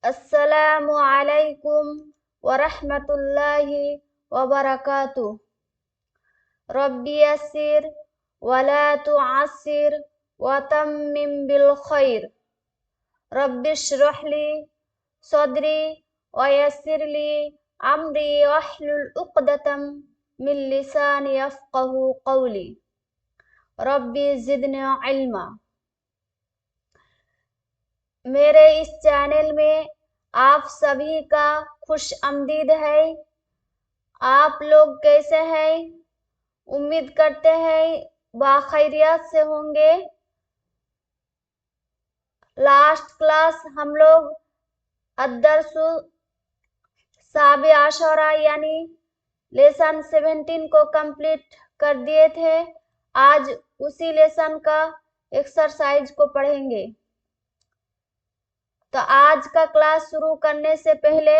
अस्सलामु अलैकुम वरहमतुल्लाहि वबरकातुह। रब्बी यस्सिर वला तुअस्सिर वतम्मिम बिल खैर। रब्बि इश्रह ली सदरी वयस्सिर ली अमरी वहलुल उक़दतम मिन लिसानी यफ़क़हू क़ौली। रब्बी ज़िदनी इल्मा। मेरे इस चैनल में आप सभी का खुश आमदीद है। आप लोग कैसे हैं? उम्मीद करते हैं बाखैरियत से होंगे। लास्ट क्लास हम लोग अद्दर्सु साबे आशरा यानी लेसन 17 को कंप्लीट कर दिए थे। आज उसी लेसन का एक्सरसाइज को पढ़ेंगे। तो आज का क्लास शुरू करने से पहले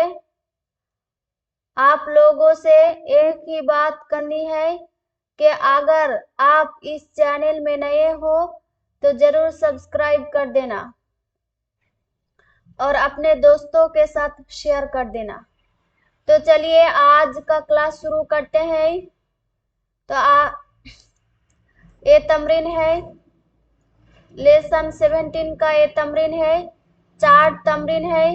आप लोगों से एक ही बात करनी है कि अगर आप इस चैनल में नए हो तो जरूर सब्सक्राइब कर देना और अपने दोस्तों के साथ शेयर कर देना। तो चलिए आज का क्लास शुरू करते हैं। तो ये तमरीन है लेसन 17 का। ये तमरीन है, 4 तमरीन है।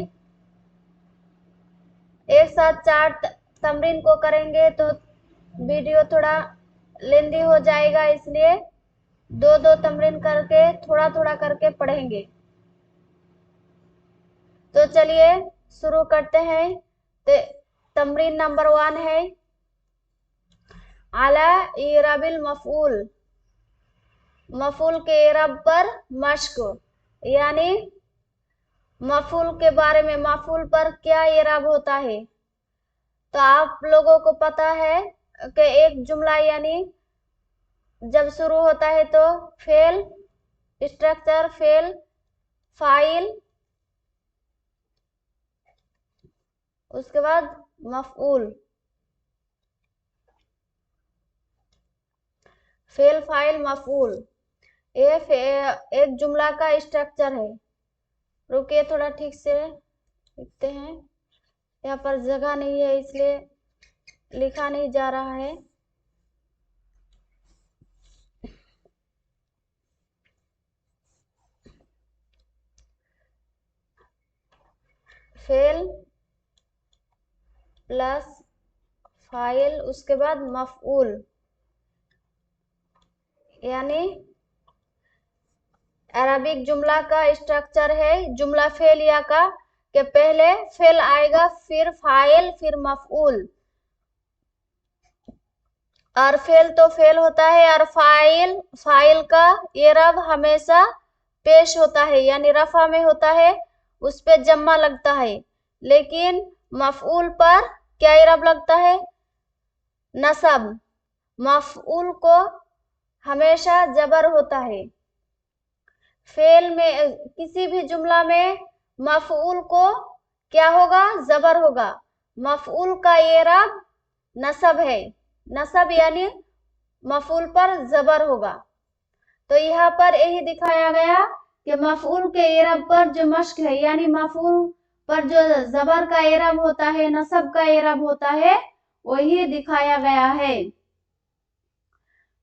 एक साथ 4 तमरीन को करेंगे तो वीडियो थोड़ा लेंदी हो जाएगा, इसलिए 2-2 तमरीन करके थोड़ा थोड़ा करके पढ़ेंगे। तो चलिए शुरू करते हैं। तमरीन नंबर 1 है अला इराबिल मफूल। मफूल के इराब पर मश्क, यानी मफूल के बारे में, मफूल पर क्या इराब होता है। तो आप लोगों को पता है कि एक जुमला यानी जब शुरू होता है तो फेल, स्ट्रक्चर फेल, फाइल, उसके बाद मफऊल। फेल, फाइल, मफऊल, ये एक जुमला का स्ट्रक्चर है। रुकिए थोड़ा ठीक से लिखते हैं। यहाँ पर जगह नहीं है इसलिए लिखा नहीं जा रहा है। फेल प्लस फाइल, उसके बाद मफऊल, यानी अरबिक जुमला का स्ट्रक्चर है जुमला फेलिया का कि पहले फेल आएगा, फिर फाइल, फिर मफऊल। और फेल तो फेल होता है, और फाइल का इराब हमेशा पेश होता है, यानी रफा में होता है, उस पे जम्मा लगता है। लेकिन मफऊल पर क्या इराब लगता है? नसब। मफऊल को हमेशा जबर होता है। फेल में किसी भी जुमला में मफऊल को क्या होगा? जबर होगा। मफऊल का इराब नसब है। नसब यानी मफऊल पर जबर होगा। तो यहाँ पर यही दिखाया गया कि मफऊल के इराब पर जो मश्क है, यानी मफऊल पर जो जबर का इराब होता है, नसब का इराब होता है, वही दिखाया गया है।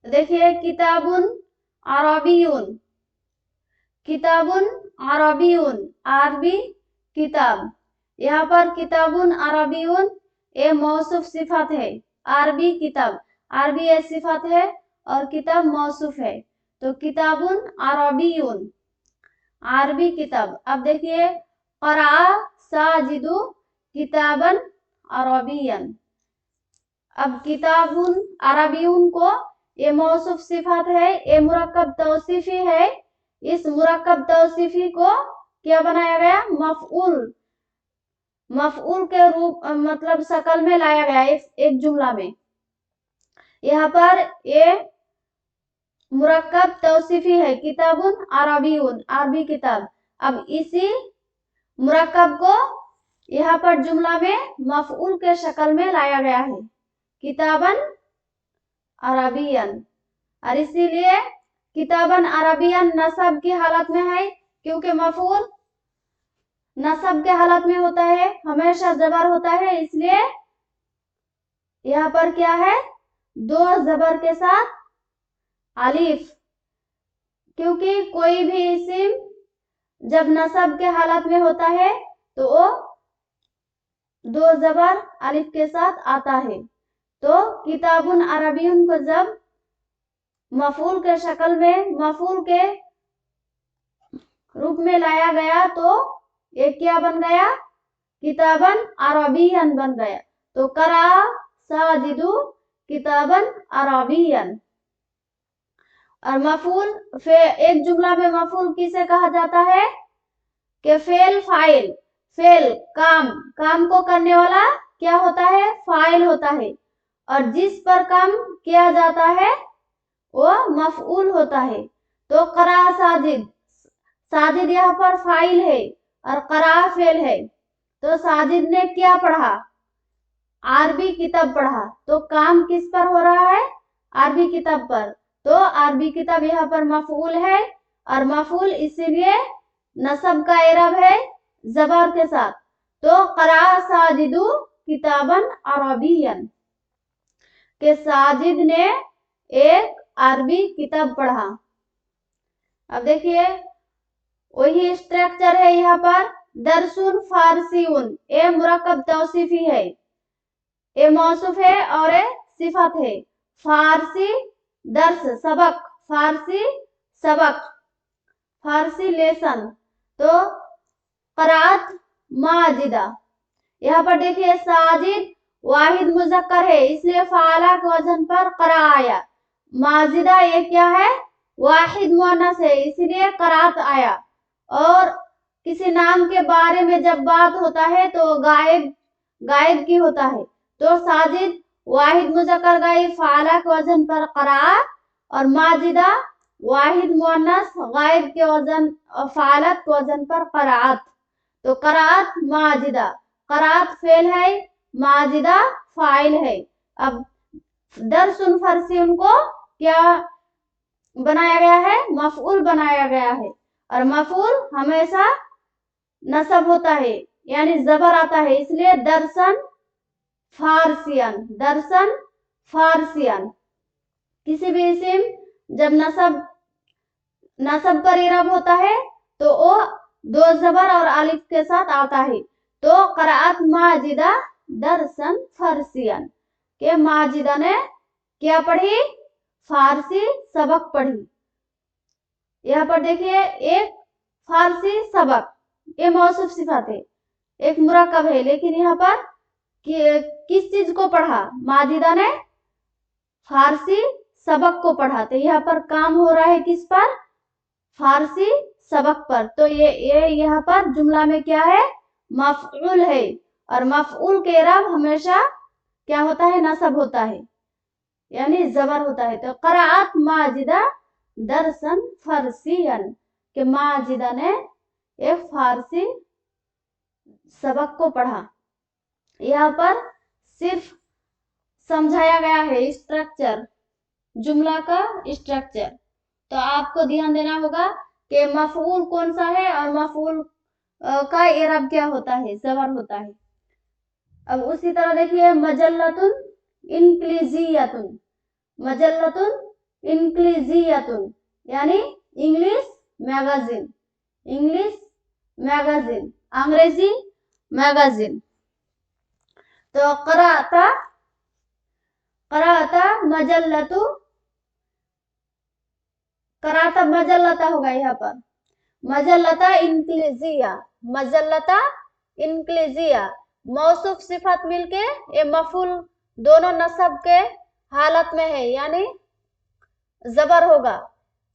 देखिए किताबुन अरबियुन, किताबुन अरबियुन, अरबी किताब। यहाँ पर किताबुन अरबियुन ये मौसूफ सिफत है। अरबी किताब, अरबी ये सिफत है और किताब मौसूफ है। तो किताबुन अरबियुन, अरबी किताब। अब देखिए क़रा साजिदु किताबन अरबियन। अब किताबुन अरबियुन को ये मौसूफ सिफत है, ये मुरक्कब तौसीफी है। इस मुरक्कब तौसीफी को क्या बनाया गया? मफऊल, मफऊल के रूप मतलब शक्ल में लाया गया एक जुमला में। यहाँ पर ये मुरक्कब तौसीफी है, किताबुन अरबियुन, अरबी किताब। अब इसी मुरक्कब को यहाँ पर जुमला में मफऊल के शक्ल में लाया गया है, किताबन अरबियन। और इसीलिए किताबन अरबियन नसब की हालत में है, क्योंकि मफऊल नसब के हालत में होता है, हमेशा जबर होता है, इसलिए यहाँ पर क्या है, 2 जबर के साथ अलिफ। क्योंकि कोई भी इस्म जब नसब के हालत में होता है तो वो 2 जबर अलिफ के साथ आता है। तो किताबुन अरबियुन को जब मफूल के शक्ल में, मफूल के रूप में लाया गया तो ये क्या बन गया, किताबन अरबियन बन गया। तो करा साजिदु किताबन अरबियन। और मफूल, एक जुमला में मफूल किसे कहा जाता है कि फेल फाइल, फेल काम को करने वाला क्या होता है, फाइल होता है, और जिस पर काम किया जाता है वो मफऊल होता है। तो करा साजिद, साजिद यहाँ पर फाइल है और करा फेल है। तो साजिद ने क्या पढ़ा, अरबी किताब पढ़ा। तो काम किस पर हो रहा है, अरबी किताब पर। तो अरबी किताब यहाँ पर मफऊल है, और मफऊल इसीलिए नसब का एरब है जबर के साथ। तो करा साजिदु किताबन अरबियन, के साजिद ने एक अरबी किताब पढ़ा। अब देखिए वही स्ट्रक्चर है यहाँ पर, दरसुन फारसीउन, ए मुरक्कब तौसीफी है, ए मौसूफ है और ए सिफत है। फारसी दर्स सबक, फारसी सबक, फारसी लेसन। तो करात माजिदा, यहाँ पर देखिए साजिद वाहिद मुजक्कर है, इसलिए फाला के वजन पर करा आया। माजिदा ये क्या है, वाहिद मुअन्नस है, इसीलिए करात आया। और किसी नाम के बारे में जब बात होता है तो गायब की होता है। तो साजिद वाहिद मुजक्कर गायब, फाला के वजन पर करात, और माजिदा वाहिद मुअन्नस गायब के वजन, फालत के वजन पर करात। तो करात माजिदा, करात फेल है, माजिदा फाइल है। अब दरसुन फरसी उनको क्या बनाया गया है, मफऊल बनाया गया है, और मफऊल हमेशा नसब होता है, यानी जबर आता है, इसलिए दरसन फारसियन, दरसन फारसियन। किसी भी इस्म जब नसब पर इराब होता है तो वो 2 जबर और अलिफ के साथ आता है। तो करात माजिदा दरसन फारसियन, के माजिदा ने क्या पढ़ी, फारसी सबक पढ़ी। यहाँ पर देखिए एक फारसी सबक, ये मौसूफ सिफत है, एक मुरक्कब है, लेकिन यहाँ पर किस चीज को पढ़ा, माजिदा ने फारसी सबक को पढ़ा। तो यहाँ पर काम हो रहा है किस पर, फारसी सबक पर। तो ये यहाँ पर जुमला में क्या है, मफऊल है, और मफऊल के इराब हमेशा क्या होता है, नसब होता है, यानी जबर होता है। तो करात माजिदा दरसन फारसियन, के माजिदा ने एक फारसी सबक को पढ़ा। यहाँ पर सिर्फ समझाया गया है स्ट्रक्चर, जुमला का स्ट्रक्चर। तो आपको ध्यान देना होगा कि मफऊल कौन सा है और मफऊल का इराब क्या होता है, जबर होता है। अब उसी तरह देखिए मजल्लतुन इनक्लिजियतुन, मजल्लतुन इनक्लिजियतुन यानी इंग्लिश मैगजीन, इंग्लिश मैगजीन, अंग्रेजी मैगजीन। तो कराता मजल्लतु, कराता मजल्लता होगा यहाँ पर, मजल्लता इनक्लिजिया, मजल्लता इनक्लिजिया, मौसूफ सिफत मिलके ये मफूल दोनों नसब के हालत में है, यानी जबर होगा।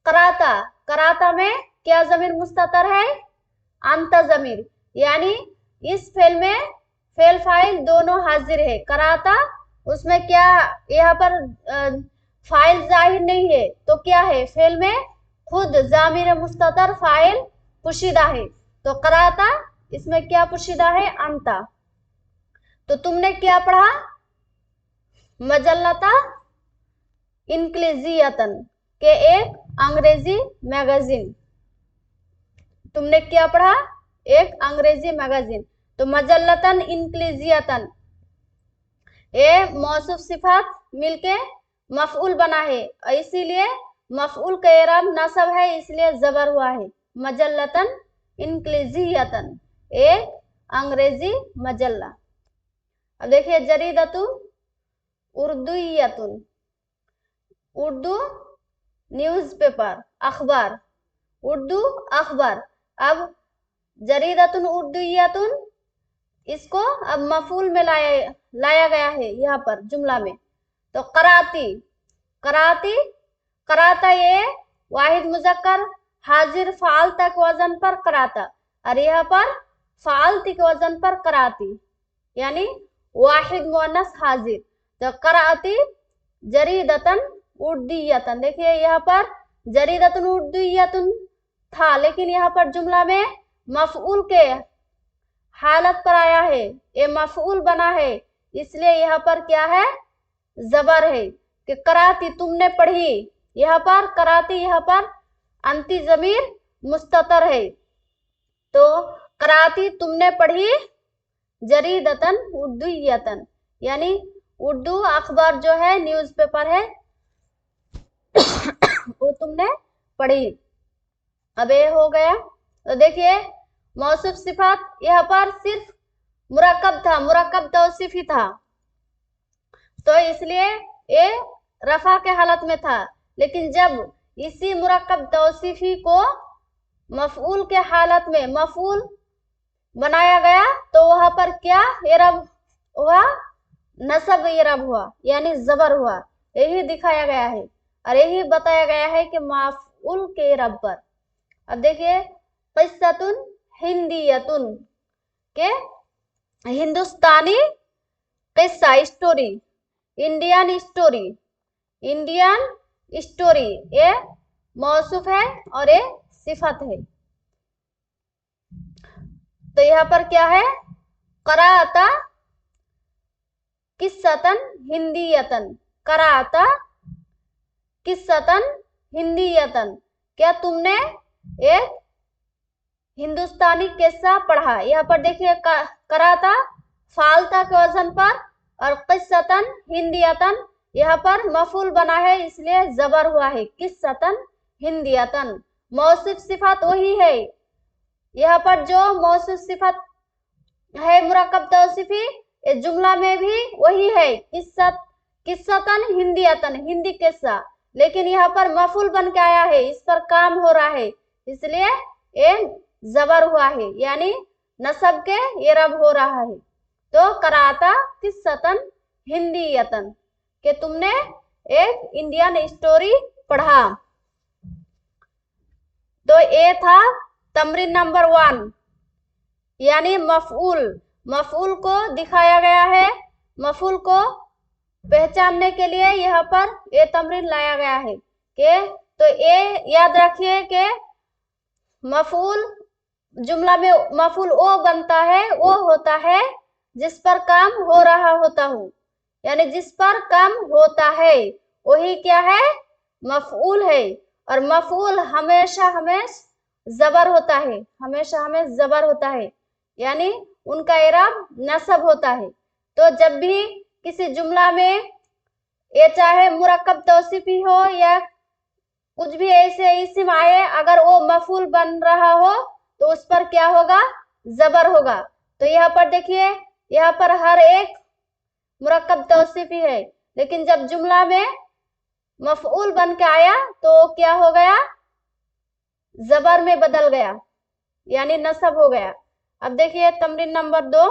कराता, कराता में क्या जमीर मुस्ततर है, अंत जमीर, यानी इस फेल में फेल फाइल दोनों हाजिर है। कराता उसमें क्या, यहाँ पर फाइल जाहिर नहीं है, तो क्या है, फेल में खुद जामिर मुस्ततर फाइल पुशीदा है। तो कराता इसमें क्या पुशीदा है, अंता। तो तुमने क्या पढ़ा, मजल्लता इनक्लिजियतन, के एक अंग्रेजी मैगजीन। तुमने क्या पढ़ा, एक अंग्रेजी मैगजीन। तो मजल्लतन इंक्लिजियतन, ये मौसूफ सिफात मिलके मफऊल बना है, इसीलिए मफऊल का एराब नसब है, इसलिए जबर हुआ है। मजल्लतन इंक्लिजियतन, एक अंग्रेजी मजल्ला। अब देखिए जरीदतुन उर्दूयतुन, उर्दू न्यूज़पेपर, अखबार, उर्दू अखबार। अब जरीदतुन उर्दूयतुन, इसको अब मफूल में लाया गया है यहाँ पर जुमला में। तो कराती, कराती, कराता, ये वाहिद मुजक्कर हाजिर फाल तक वजन पर कराता, और यहाँ पर फालती के वजन पर कराती, यानी वाहिद मुअन्नस हाजिर। तो कराती जरीदतन उर्दूयतन, देखिए यहाँ पर जरीदतन उर्दूयतन था, लेकिन यहाँ पर जुमला में मफऊल के हालत पर आया है, ये मफऊल बना है, इसलिए यहाँ पर क्या है, जबर है कि कराती तुमने पढ़ी। यहाँ पर कराती, यहाँ पर अंति जमीर मुस्ततर है, तो कराती तुमने पढ़ी जरीदतन उर्दूयतन, यानी उर्दू अखबार जो है, न्यूज़पेपर है, वो तुमने पढ़ी। अब ये हो गया। तो देखिए मौसूफ सिफात यहाँ पर सिर्फ मुरक्कब था, मुरक्कब तौसीफी था, तो इसलिए ये रफा के हालत में था। लेकिन जब इसी मुरक्कब तौसीफी को मफऊल के हालत में मफऊल बनाया गया, तो वहां पर क्या एरब हुआ, नसब एरब हुआ, यानी जबर हुआ। यही दिखाया गया है और यही बताया गया है कि मफऊल के एरब पर। अब देखिए क़िस्सतुन हिंदियतुन, के हिंदुस्तानी किस्सा, story, Indian story, Indian story, ये मौसूफ है और ये सिफत है। तो यहाँ पर क्या है, कराता किस्सतन हिंदियतन, कराता किस्सतन हिंदियतन, क्या तुमने एक हिंदुस्तानी किस्सा पढ़ा। यहाँ पर देखिए कराता फालता के वजन पर, और किस्सतन हिंदियतन यहाँ पर मफूल बना है, इसलिए जबर हुआ है, किस्सतन हिंदियतन। मौसूफ सिफत वही है, यहाँ पर जो मौसूफ सिफत है मुरक्कब तौसीफी, इस जुमला में भी वही है, किस्सतन हिंदियतन, हिंदी किस्सा, लेकिन यहाँ पर मफूल बन के आया है, इस पर काम हो रहा है, इसलिए ये जबर हुआ है, यानी नसब के एरब हो रहा है। तो कराता किस्सतन हिंदियतन, कि तुमने एक इंडियन स्टोरी पढ़ा। तो ये था तमरीन नंबर 1, यानी मफऊल, मफऊल को दिखाया गया है, मफऊल को पहचानने के लिए यहाँ पर ये तमरीन लाया गया है कि, तो ये याद रखिए कि मफऊल जुमला में मफऊल वो बनता है, वो होता है जिस पर काम हो रहा होता हूँ, यानी जिस पर काम होता है वही क्या है, मफऊल है। और मफऊल हमेशा जबर होता है, हमेशा जबर होता है, यानी उनका एराब नसब होता है। तो जब भी किसी जुमला में ये चाहे मुरक्कब तौसीफी हो या कुछ भी ऐसे इस्म आए, अगर वो मफूल बन रहा हो तो उस पर क्या होगा, जबर होगा। तो यहाँ पर देखिए, यहाँ पर हर एक मुरक्कब तौसीफी है, लेकिन जब जुमला में मफऊल बन के आया तो क्या हो गया, जबर में बदल गया, यानी नसब हो गया। अब देखिए तमरीन नंबर 2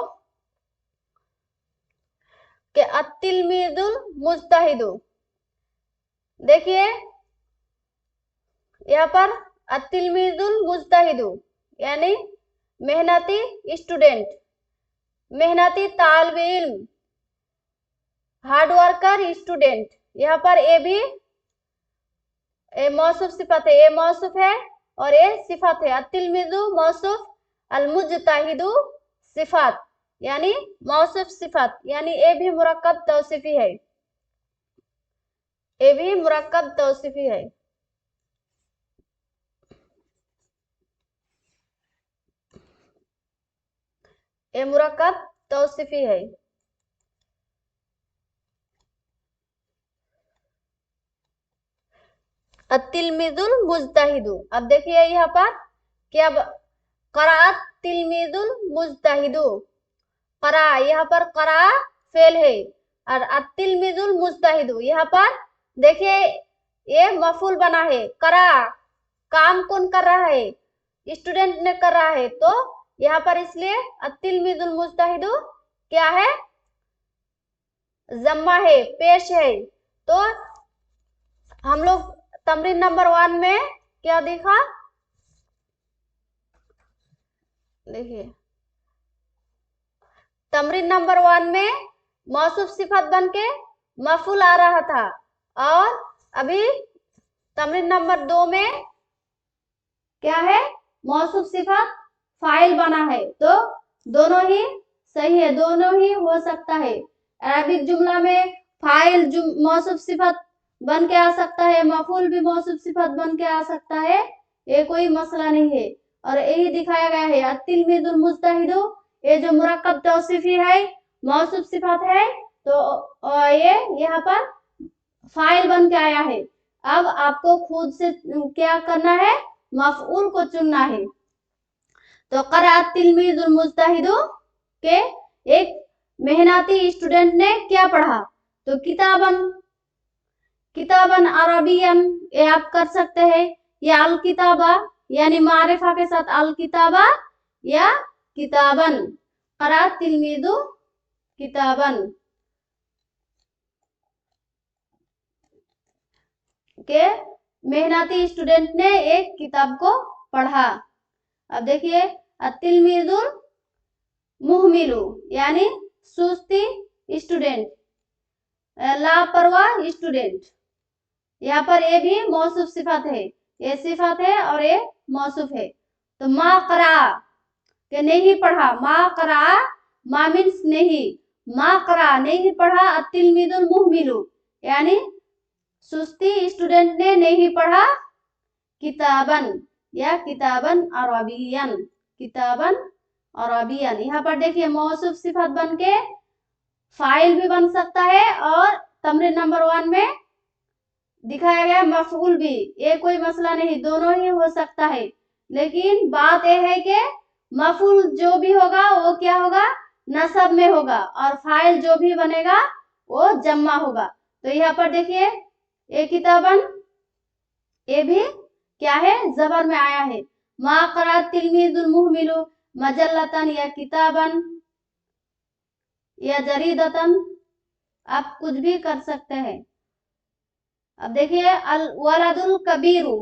के अत्तिलमीजुल मुज्तहिदु, देखिए यहाँ पर अत्तिलमीजुल मुज्तहिदु यानी मेहनती स्टूडेंट, मेहनती तालिब इल्म, हार्ड वर्कर स्टूडेंट। यहाँ पर ए भी मौसूफ सिफत है, ए मौसूफ है और ये सिफत है। अत्तिलमीजु मौसूफ, अलमुज्तहिदु सिफत, यानी मौसूफ सिफत, यानी ए भी मुरक्कब तौसीफी है, ए भी मुरक्कब तौसीफी है। ये मुरक्कब तौसीफी है। अतिलमिजुल मुजतहिदु, अब देखिए यहाँ पर क्या क़राअत तिलमिजुल मुजतहिदु, क़रा यहाँ पर क़रा फेल है और अतिलमिजुल मुजतहिदु यहाँ पर देखिए ये मफूल बना है। क़रा काम कौन कर रहा है, स्टूडेंट ने कर रहा है, तो यहाँ पर इसलिए अतिलमिजुल मुजतहिदु क्या है, जम्मा है, पेश है। तो हम लोग तमरीन नंबर 1 में क्या देखा, देखिए तमरीन नंबर 1 में मौसूफ सिफत बनके मफूल आ रहा था और अभी तमरीन नंबर 2 में क्या है, मौसूफ सिफत फाइल बना है। तो दोनों ही सही है, दोनों ही हो सकता है। अरबिक जुमला में फाइल मौसूफ सिफत बन के आ सकता है, मफूल भी मौसूफ सिफत बन के आ सकता है, ये कोई मसला नहीं है। और यही दिखाया गया है अतिलमिजुल मुजतहिदु, ये जो मुरक्कब तौसीफी है, मौसूफ सिफत है, तो ये यहाँ पर फाइल बन के आया है। अब आपको खुद से क्या करना है, मफऊल को चुनना है। तो क़राअत तिलमिजुल मुजतहिदु के एक मेहनती स्टूडेंट ने क्या पढ़ा, तो किताबन अरबियन, ये आप कर सकते हैं, या अल किताबा यानी मारिफा के साथ अल किताबा या किताबन, क़राअत तिलमिजु किताबन के मेहनती स्टूडेंट ने एक किताब को पढ़ा। अब देखिए अतिलमिजुल मुहमिलु यानी सुस्ती स्टूडेंट, लापरवाह स्टूडेंट, यहाँ पर ये भी मौसूफ सिफत है, ये सिफत है और ये मौसूफ है। तो मा करा के नहीं पढ़ा, मा करा मा मीन्स नहीं, मा करा नहीं पढ़ा, अतिलमिजुल मुहमिलु यानी सुस्ती स्टूडेंट ने नहीं पढ़ा किताबन या किताबन अरबियन, किताबन अरबियन। यहाँ पर देखिए मौसूफ सिफत बन के फाइल भी बन सकता है और तमरीन नंबर 1 में दिखाया गया मफऊल भी, ये कोई मसला नहीं, दोनों ही हो सकता है। लेकिन बात यह है कि मफऊल जो भी होगा वो क्या होगा, नसब में होगा, और फाइल जो भी बनेगा वो जम्मा होगा। तो यहाँ पर देखिए ये किताबन, ये भी क्या है, जबर में आया है। मा क़रा तिलमिजुल मुहमिलु मजल्लतन या किताबन या जरीदतन, आप कुछ भी कर सकते हैं। अब देखिए अल वलदुल कबीरु,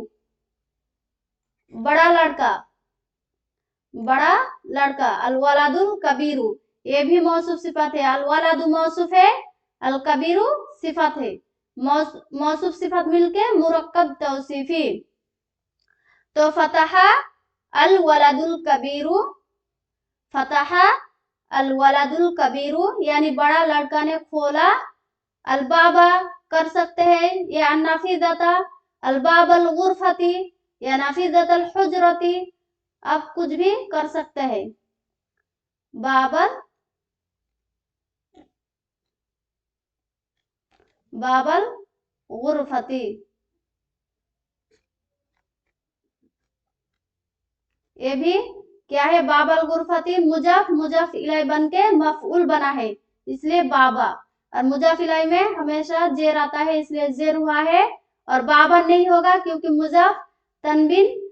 बड़ा लड़का, बड़ा लड़का, अल वलदुल कबीरु, ये भी मौसूफ सिफत है। अल वलदु मौसूफ है, अल कबीरु सिफत है, मौसूफ सिफत मिलके मुरक्कब तौसीफी। तो फतहा अल वलदुल कबीरु, फतहा अल वलदुल कबीरु यानी बड़ा लड़का ने खोला, अल बाबा कर सकते हैं, या नफीदता अल बाबल गुरफती या नफीदतल हुजरती, आप कुछ भी कर सकते हैं। बाबल गुरफती, ये भी क्या है, बाबल गुरफती मुजाफ इलाई बन के मफऊल बना है, इसलिए बाबा, और मुजाफ इलाई में हमेशा जेर आता है इसलिए जेर हुआ है, और बाबा नहीं होगा क्योंकि मुजाफ तनबीन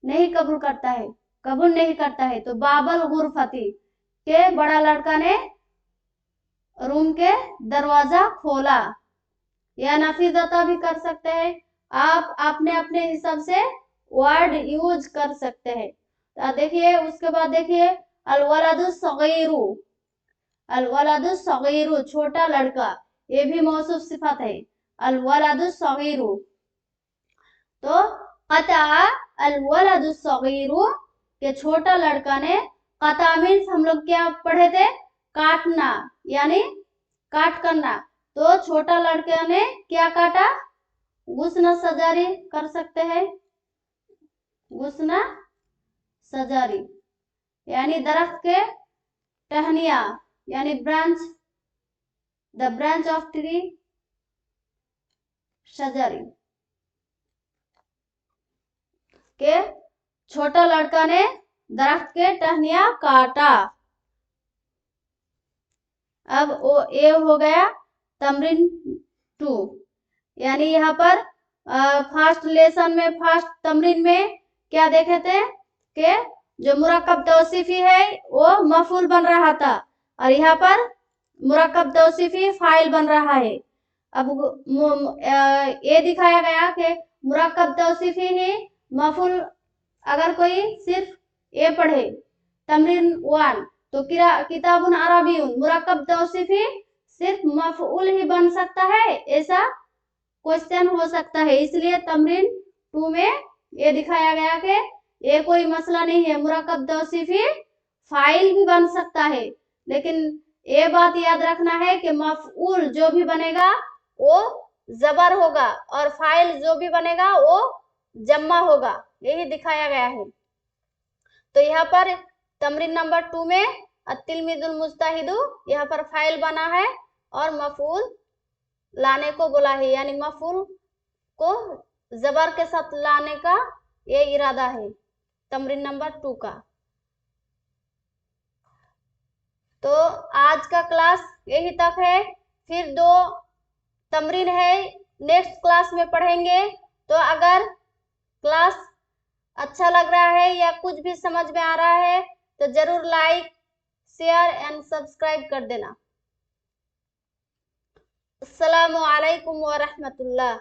नहीं कबूल करता है, कबूल नहीं करता है। तो बाबल गुरफती के बड़ा लड़का ने रूम के दरवाजा खोला, या नफीदता भी कर सकते हैं, आप अपने अपने हिसाब से वर्ड यूज कर सकते हैं। तो देखिए उसके बाद देखिए अल वलदु सगीरु, अल वलदु सगीरु छोटा लड़का, ये भी मौसूफ सिफत है, अल वलदु सगीरु। तो कता अल वलदु सगीरु के छोटा लड़का ने, कता मीन्स हम लोग क्या पढ़े थे, काटना यानी काट करना, तो छोटा लड़के ने क्या काटा, गुस्ना सजारी कर सकते हैं, गुस्ना सजारी यानी दरख्त के टहनिया यानी branch, the branch of tree शजरी के छोटा लड़का ने दरख्त के टहनिया काटा। अब वो ये हो गया तमरीन 2, यानी यहाँ पर फर्स्ट लेसन में फर्स्ट तमरीन में क्या देखे थे कि जो मुरक्कब तौसीफी है वो मफूल बन रहा था और यहाँ पर मुरक्कब तौसीफी फाइल बन रहा है। अब ये दिखाया गया कि मुरक्कब तौसीफी ही मफूल, अगर कोई सिर्फ ये पढ़े तमरीन 1 तो किताबुन अरबियुन मुरक्कब तौसीफी सिर्फ मफऊल ही बन सकता है, ऐसा क्वेश्चन हो सकता है। इसलिए तमरीन 2 में ये दिखाया गया कि ये कोई मसला नहीं है, मुरक्कब तौसीफी फाइल भी बन सकता है, लेकिन ये बात याद रखना है कि मफऊल जो भी बनेगा वो जबर होगा और फाइल जो भी बनेगा वो जम्मा होगा, यही दिखाया गया है। तो यहाँ पर तमरीन नंबर 2 में अत्तिलमिजुल मुज्तहिदु यहाँ पर फाइल बना है और मफूल लाने को बोला है, यानी मफूल को जबर के साथ लाने का ये इरादा है तमरीन नंबर 2 का। तो आज का क्लास यही तक है, फिर 2 तमरीन है नेक्स्ट क्लास में पढ़ेंगे। तो अगर क्लास अच्छा लग रहा है या कुछ भी समझ में आ रहा है तो जरूर लाइक, शेयर एंड सब्सक्राइब कर देना। अस्सलामु अलैकुम व रहमतुल्लाह।